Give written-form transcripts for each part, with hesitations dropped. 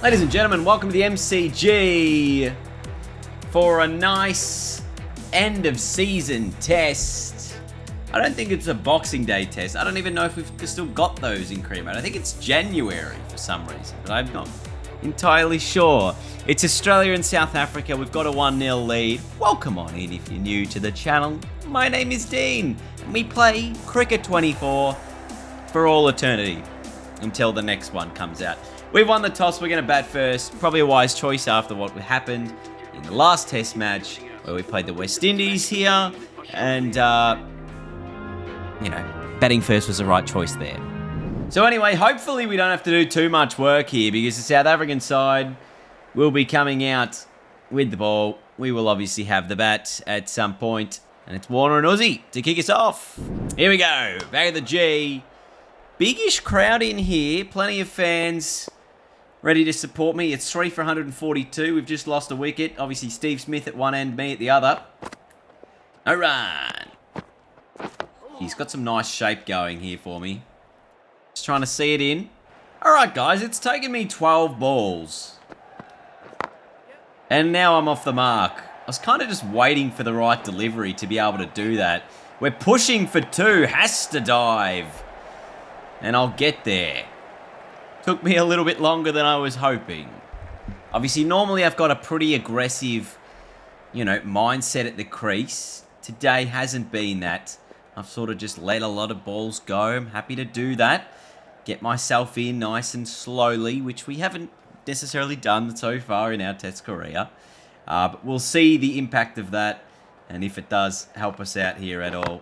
Ladies and gentlemen, welcome to the MCG for a nice end of season test. I don't think it's a Boxing Day test. I don't even know if we've still got those in Cream Mode. I think it's January for some reason, but I'm not entirely sure. It's Australia and South Africa. We've got a 1-0 lead. Welcome on in if you're new to the channel. My name is Dean, and we play Cricket 24 for all eternity until the next one comes out. We've won the toss. We're going to bat first. Probably a wise choice after what happened in the last test match where we played the West Indies here. And, batting first was the right choice there. So anyway, hopefully we don't have to do too much work here because the South African side will be coming out with the ball. We will obviously have the bat at some point. And it's Warner and Uzi to kick us off. Here we go. Back of the G. Biggish crowd in here. Plenty of fans ready to support me. It's 3 for 142. We've just lost a wicket. Obviously, Steve Smith at one end, me at the other. No run. He's got some nice shape going here for me. Just trying to see it in. All right, guys. It's taken me 12 balls. And now I'm off the mark. I was kind of just waiting for the right delivery to be able to do that. We're pushing for 2. Has to dive. And I'll get there. Took me a little bit longer than I was hoping. Obviously, normally I've got a pretty aggressive, mindset at the crease. Today hasn't been that. I've sort of just let a lot of balls go. I'm happy to do that. Get myself in nice and slowly, which we haven't necessarily done so far in our test career. But we'll see the impact of that. And if it does help us out here at all.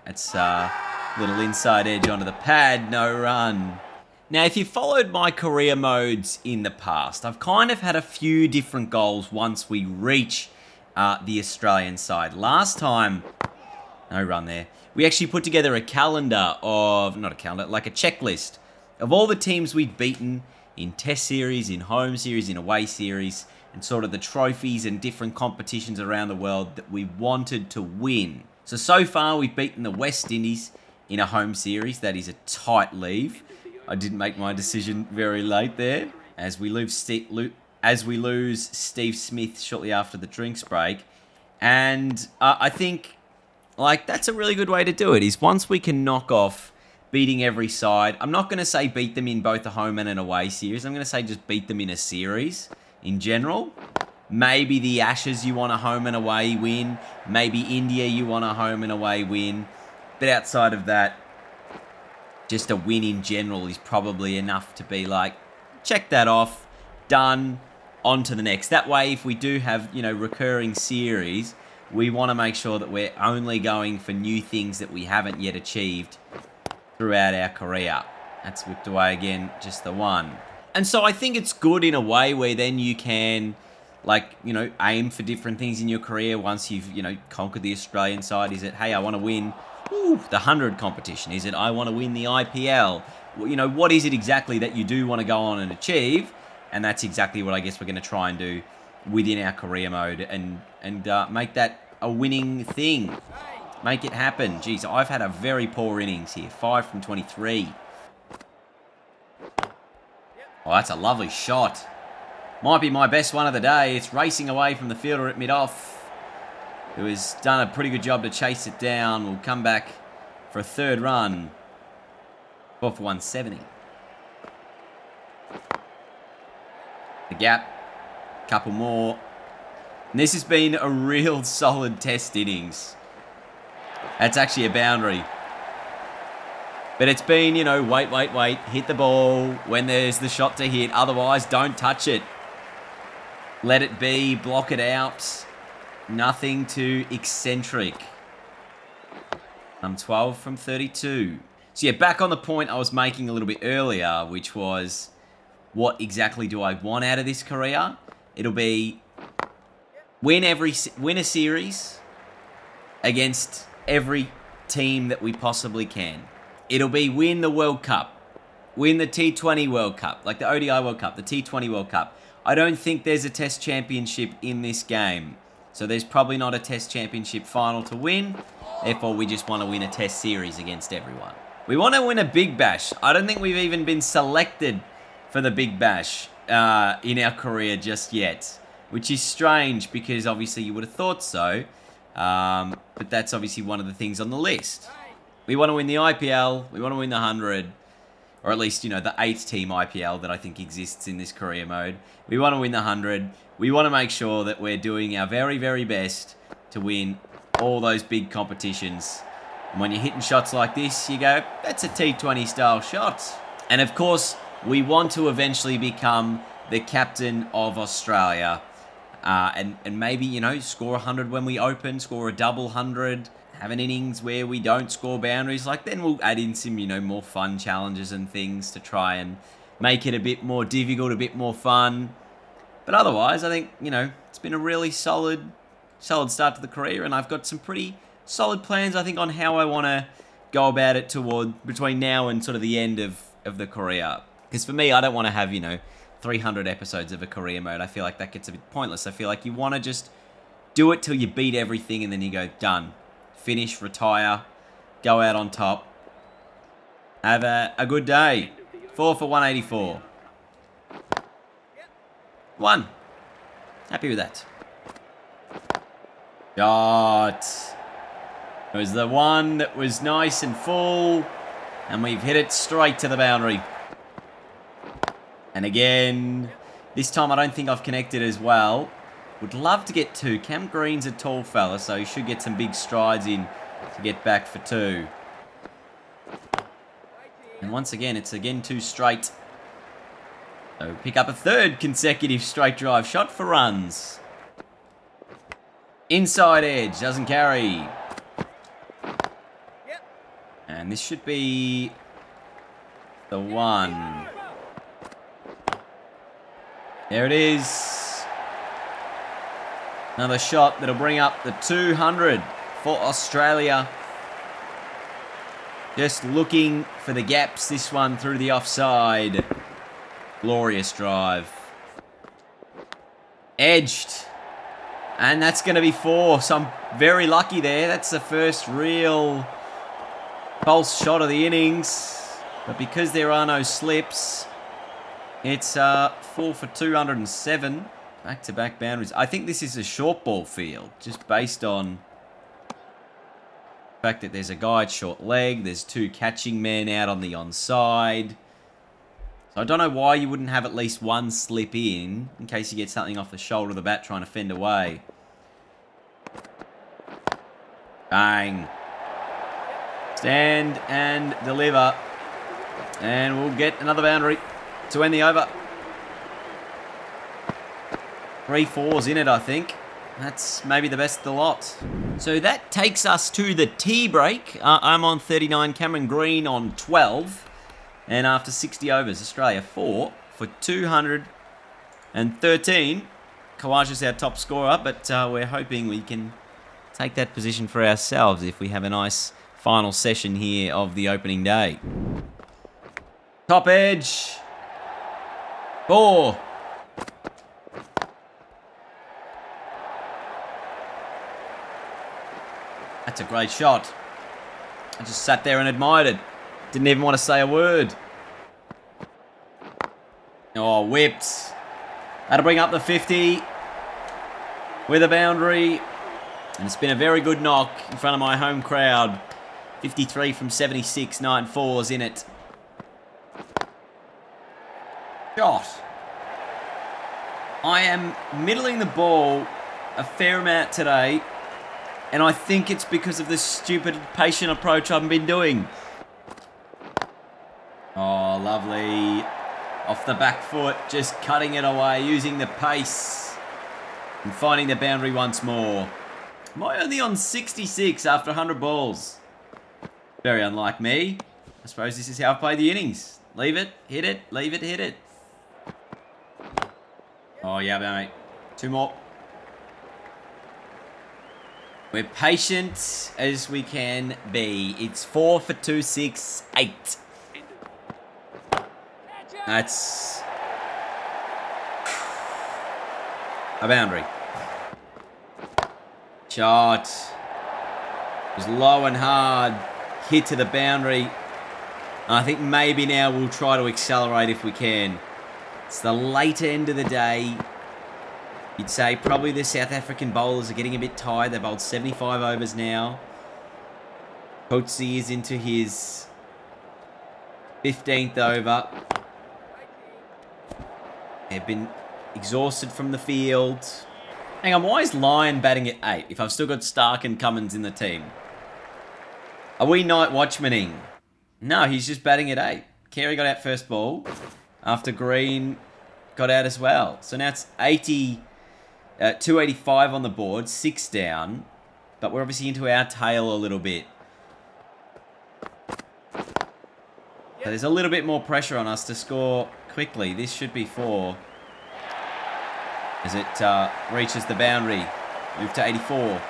It's a little inside edge onto the pad. No run. Now, if you followed my career modes in the past, I've kind of had a few different goals once we reach the Australian side. Last time, no run there, we actually put together a calendar of, not a calendar, like a checklist of all the teams we'd beaten in test series, in home series, in away series, and sort of the trophies and different competitions around the world that we wanted to win. So far, we've beaten the West Indies in a home series. That is a tight leave. I didn't make my decision very late there. As we lose Steve Smith shortly after the drinks break. And I think, that's a really good way to do it, is once we can knock off beating every side. I'm not going to say beat them in both a home and an away series. I'm going to say just beat them in a series in general. Maybe the Ashes you want a home and away win. Maybe India you want a home and away win. But outside of that, just a win in general is probably enough to be like, check that off, done, on to the next. That way, if we do have, recurring series, we want to make sure that we're only going for new things that we haven't yet achieved throughout our career. That's whipped away again, just the one. And so I think it's good in a way where then you can, aim for different things in your career once you've, conquered the Australian side. Is it, hey, I want to win the 100 competition? Is it, I want to win the IPL? What is it exactly that you do want to go on and achieve? And that's exactly what I guess we're going to try and do within our career mode and make that a winning thing. Make it happen. Jeez, I've had a very poor innings here. 5 from 23. Oh, that's a lovely shot. Might be my best one of the day. It's racing away from the fielder at mid-off, who has done a pretty good job to chase it down. We'll come back for a third run. 4 for 170. The gap. Couple more. And this has been a real solid test innings. That's actually a boundary. But it's been, wait. Hit the ball when there's the shot to hit. Otherwise, don't touch it. Let it be. Block it out. Nothing too eccentric. I'm 12 from 32. So yeah, back on the point I was making a little bit earlier, which was, what exactly do I want out of this career? It'll be win a series against every team that we possibly can. It'll be win the World Cup. Win the T20 World Cup, like the ODI World Cup, the T20 World Cup. I don't think there's a test championship in this game. So there's probably not a test championship final to win. Therefore, we just want to win a test series against everyone. We want to win a Big Bash. I don't think we've even been selected for the Big Bash in our career just yet, which is strange because obviously you would have thought so, but that's obviously one of the things on the list. We want to win the IPL, we want to win the 100, or at least, you know, the 8-team IPL that I think exists in this career mode. We want to win the 100. We want to make sure that we're doing our very, very best to win all those big competitions. And when you're hitting shots like this, you go, that's a T20 style shot. And of course, we want to eventually become the captain of Australia. And maybe, you know, score 100 when we open, score a double 100, have an innings where we don't score boundaries. Like, then we'll add in some, you know, more fun challenges and things to try and make it a bit more difficult, a bit more fun. But otherwise, I think, you know, it's been a really solid start to the career, and I've got some pretty solid plans, I think, on how I want to go about it between now and sort of the end of the career. Because for me, I don't want to have, you know, 300 episodes of a career mode. I feel like that gets a bit pointless. I feel like you want to just do it till you beat everything, and then you go, done. Finish, retire, go out on top. Have a good day. 4 for 184. 1. Happy with that. Shot. It was the one that was nice and full, and we've hit it straight to the boundary. And again, this time I don't think I've connected as well. Would love to get 2. Cam Green's a tall fella, so he should get some big strides in to get back for 2. And once again, it's again 2 straight. So pick up a 3rd consecutive straight drive shot for runs. Inside edge, doesn't carry. And this should be the one. There it is. Another shot that'll bring up the 200 for Australia. Just looking for the gaps, this one through the offside. Glorious drive. Edged. And that's going to be 4. So I'm very lucky there. That's the first real pulse shot of the innings. But because there are no slips, it's 4 for 207. Back-to-back boundaries. I think this is a short ball field, just based on the fact that there's a guy at short leg. There's 2 catching men out on the onside. So I don't know why you wouldn't have at least 1 slip in case you get something off the shoulder of the bat trying to fend away. Bang. Stand and deliver. And we'll get another boundary to end the over. 3 4s in it, I think. That's maybe the best of the lot. So that takes us to the tea break. I'm on 39, Cameron Green on 12. And after 60 overs, Australia 4 for 213. Kawaj is our top scorer, but we're hoping we can take that position for ourselves if we have a nice final session here of the opening day. Top edge. 4. That's a great shot. I just sat there and admired it. Didn't even want to say a word. Oh, whipped. That'll bring up the 50 with a boundary. And it's been a very good knock in front of my home crowd. 53 from 76, 9 4s in it. Shot. I am middling the ball a fair amount today. And I think it's because of this stupid patient approach I've been doing. Oh, lovely. Off the back foot, just cutting it away, using the pace. And finding the boundary once more. Am I only on 66 after 100 balls? Very unlike me. I suppose this is how I play the innings. Leave it, hit it, leave it, hit it. Oh, yeah, mate. 2 more. We're patient as we can be. It's 4 for 268. That's a boundary. Shot. It was low and hard. Hit to the boundary. And I think maybe now we'll try to accelerate if we can. It's the late end of the day. You'd say probably the South African bowlers are getting a bit tired. They've bowled 75 overs now. Coetzee is into his 15th over. They've been exhausted from the field. Hang on, why is Lyon batting at 8 if I've still got Stark and Cummins in the team? Are we night watchmaning? No, he's just batting at 8. Carey got out first ball after Green got out as well. So now it's 285 on the board, 6 down. But we're obviously into our tail a little bit. So there's a little bit more pressure on us to score quickly. This should be 4. As it reaches the boundary. Move to 84.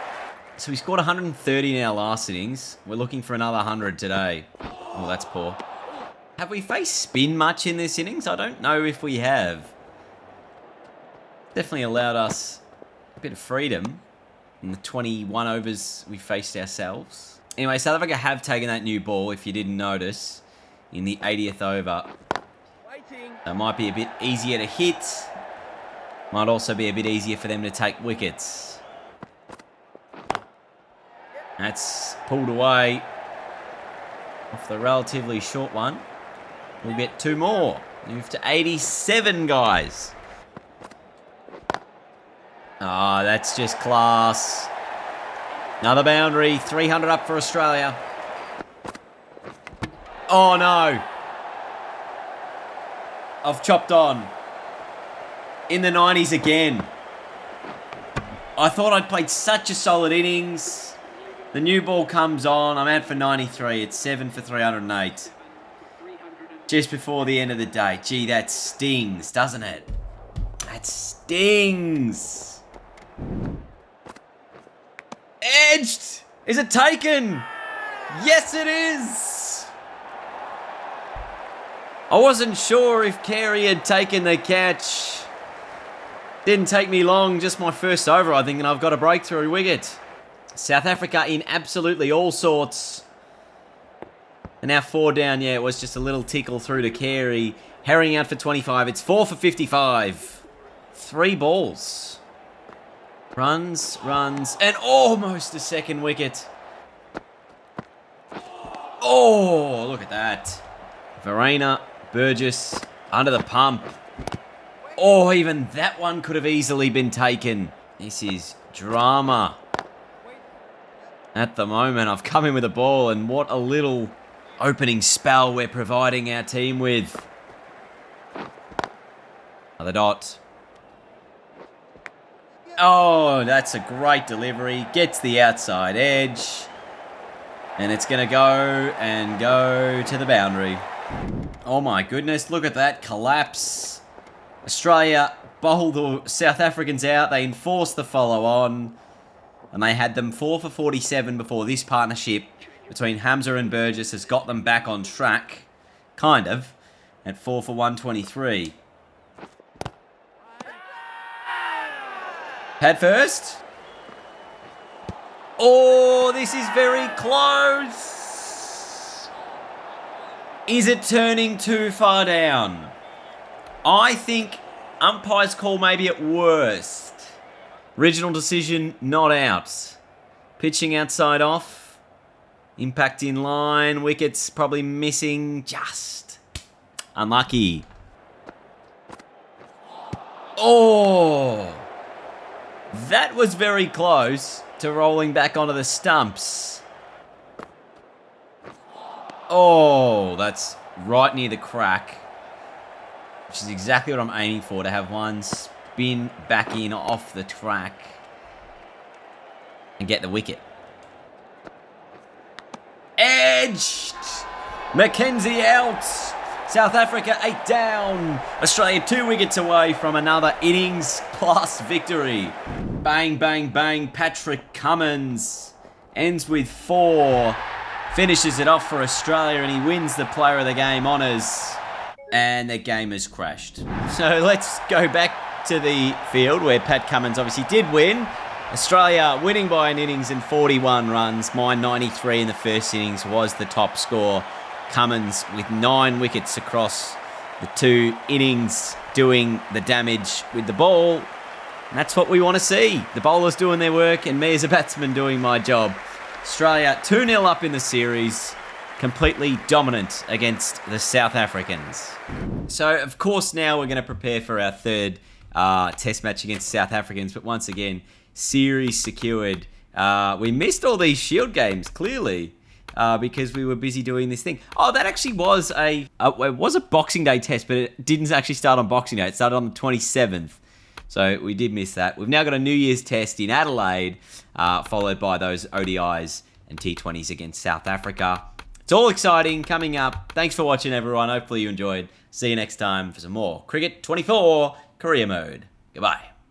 So we scored 130 in our last innings. We're looking for another 100 today. Oh, that's poor. Have we faced spin much in this innings? I don't know if we have. Definitely allowed us a bit of freedom in the 21 overs we faced ourselves. Anyway, South Africa have taken that new ball, if you didn't notice, in the 80th over. So it might be a bit easier to hit. Might also be a bit easier for them to take wickets. That's pulled away off the relatively short one. We'll get 2 more. Move to 87, guys. Ah, that's just class. Another boundary. 300 up for Australia. Oh, no. I've chopped on. In the 90s again. I thought I'd played such a solid innings. The new ball comes on. I'm out for 93. It's 7 for 308. Just before the end of the day. Gee, that stings, doesn't it? That stings. Edged. Is it taken? Yes, it is. I wasn't sure if Carey had taken the catch. Didn't take me long, just my first over, I think, and I've got a breakthrough wicket. South Africa in absolutely all sorts. And now 4 down, yeah, it was just a little tickle through to Carey. Herring out for 25, it's 4 for 55. 3 balls. Runs, and almost a second wicket. Oh, look at that. Verena, Burgess, under the pump. Oh, even that one could have easily been taken. This is drama. At the moment, I've come in with a ball, and what a little opening spell we're providing our team with. Another dot. Oh, that's a great delivery. Gets the outside edge. And it's going to go and go to the boundary. Oh my goodness, look at that collapse. Australia bowled the South Africans out. They enforced the follow on. And they had them 4 for 47 before this partnership between Hamza and Burgess has got them back on track. Kind of. At 4 for 123. Pad first. Oh, this is very close. Is it turning too far down? I think umpire's call maybe at worst. Original decision not out. Pitching outside off. Impact in line. Wickets probably missing. Just unlucky. Oh, that was very close to rolling back onto the stumps. Oh, that's right near the crack. Which is exactly what I'm aiming for, to have one spin back in off the track and get the wicket. Edged! Mackenzie out! South Africa 8 down. Australia 2 wickets away from another innings plus victory. Bang, bang, bang. Patrick Cummins ends with 4. Finishes it off for Australia and he wins the Player of the Game honours. And their game has crashed. So let's go back to the field where Pat Cummins obviously did win. Australia winning by an innings and 41 runs. My 93 in the first innings was the top score. Cummins with 9 wickets across The 2 innings doing the damage with the ball. And that's what we want to see. The bowlers doing their work and me as a batsman doing my job. Australia 2-0 up in the series. Completely dominant against the South Africans. So, of course, now we're going to prepare for our 3rd test match against South Africans. But once again, series secured. We missed all these Shield games, clearly, because we were busy doing this thing. Oh, that actually was it was a Boxing Day test, but it didn't actually start on Boxing Day. It started on the 27th. So we did miss that. We've now got a New Year's test in Adelaide, followed by those ODIs and T20s against South Africa. It's all exciting coming up. Thanks for watching, everyone. Hopefully you enjoyed. See you next time for some more Cricket 24 Career Mode. Goodbye.